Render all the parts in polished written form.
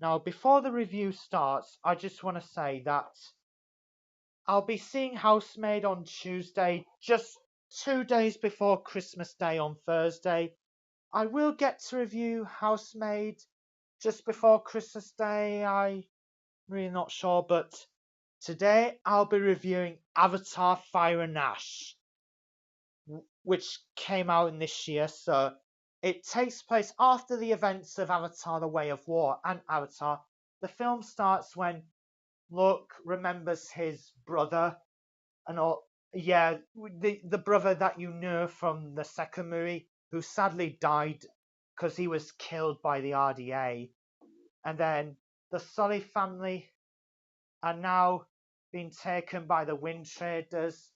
Now, before the review starts, I just want to say that I'll be seeing Housemaid on Tuesday, just 2 days before Christmas Day on Thursday. I will get to review Housemaid just before Christmas Day. I'm really not sure, but today I'll be reviewing Avatar Fire and Ash, which came out in this year. So it takes place after the events of Avatar: The Way of Water and Avatar. The film starts when Luke remembers his brother and all. Yeah, the brother that you know from the second movie, who sadly died because he was killed by the RDA. And then the Sully family are now being taken by the Wind Traders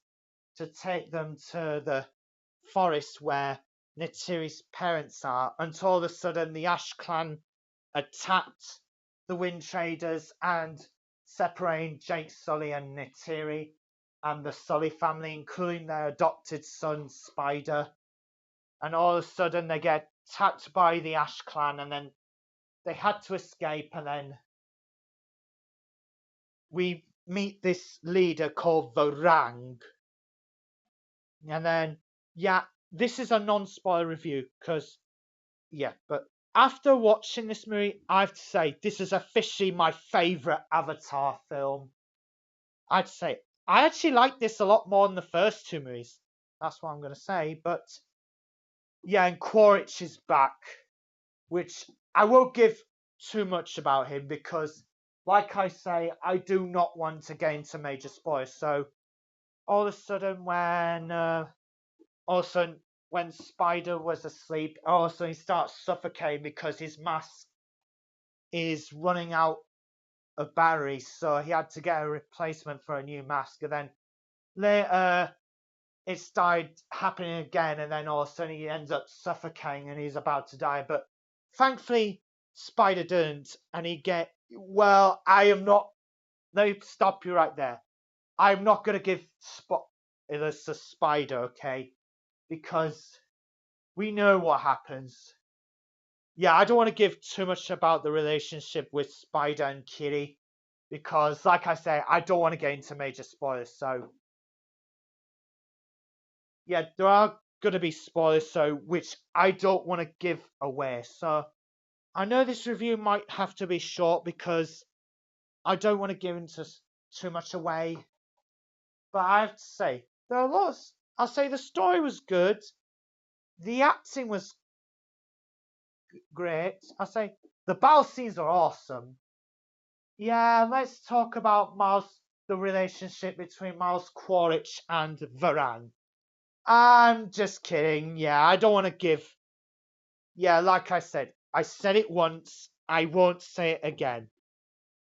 to take them to the forest where Neytiri's parents are, until all of a sudden the Ash clan attacked the Wind Traders and separating Jake Sully and Neytiri and the Sully family, including their adopted son Spider. And all of a sudden they get attacked by the Ash clan, and then they had to escape, and then we meet this leader called Varang. And then, yeah, this is a non-spoiler review because, yeah, but after watching this movie, I have to say this is officially my favorite Avatar film. I'd say I actually like this a lot more than the first two movies. That's what I'm going to say. But yeah, and Quaritch is back, which I won't give too much about him because, like I say, I do not want to get into major spoilers. So all of a sudden, when Spider was asleep, also he starts suffocating because his mask is running out of batteries, so he had to get a replacement for a new mask. And then later, it started happening again, and then all of a sudden he ends up suffocating and he's about to die. But thankfully, Spider didn't, and he get well. I am not. Let me stop you right there. I'm not gonna give spoilers to Spider, okay? Because we know what happens. Yeah, I don't want to give too much about the relationship with Spider and Kitty because, like I say, I don't want to get into major spoilers. So, yeah, there are going to be spoilers, so which I don't want to give away. So, I know this review might have to be short because I don't want to give into too much away. But I have to say, there are lots. I'll say the story was good, the acting was great. I'll say the battle scenes are awesome. Yeah, let's talk about the relationship between Miles Quaritch and Varane. I'm just kidding. Yeah, I don't want to give. Yeah, like I said it once. I won't say it again.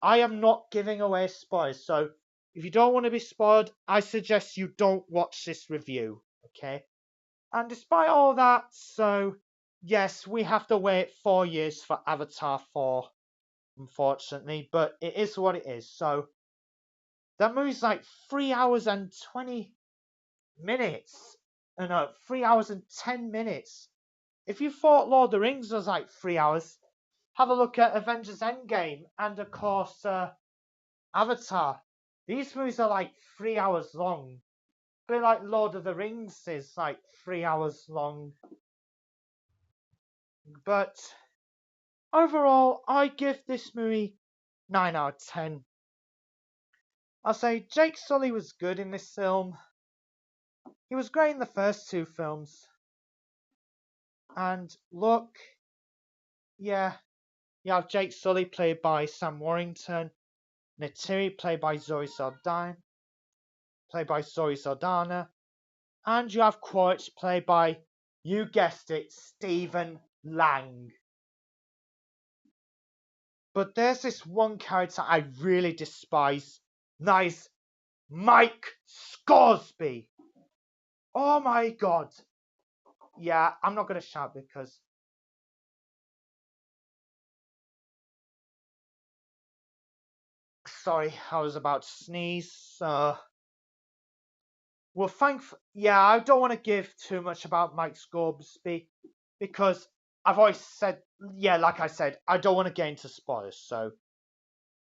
I am not giving away spoilers. So if you don't want to be spoiled, I suggest you don't watch this review. Okay? And despite all that, so yes, we have to wait 4 years for Avatar 4, unfortunately, but it is what it is. So that movie's like 3 hours and 20 minutes. No, 3 hours and 10 minutes. If you thought Lord of the Rings was like 3 hours, have a look at Avengers Endgame and, of course, Avatar. These movies are like 3 hours long. A bit like Lord of the Rings is like 3 hours long. But overall, I give this movie 9 out of 10. I'll say Jake Sully was good in this film. He was great in the first two films. And look, yeah, you have Jake Sully played by Sam Warrington, Neytiri played by Zoe Saldana, and you have Quaritch played by, you guessed it, Stephen Lang. But there's this one character I really despise. That is Mike Scoresby. Oh my god. Yeah, I'm not gonna shout because sorry, I was about to sneeze. Well, yeah, I don't want to give too much about Mike Scoresby because I've always said, yeah, like I said, I don't want to get into spoilers. So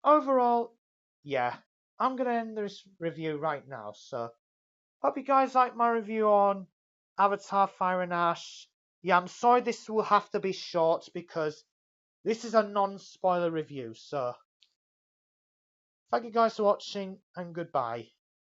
overall, yeah, I'm gonna end this review right now. So hope you guys like my review on Avatar: Fire and Ash. Yeah, I'm sorry this will have to be short because this is a non-spoiler review. So thank you guys for watching and goodbye.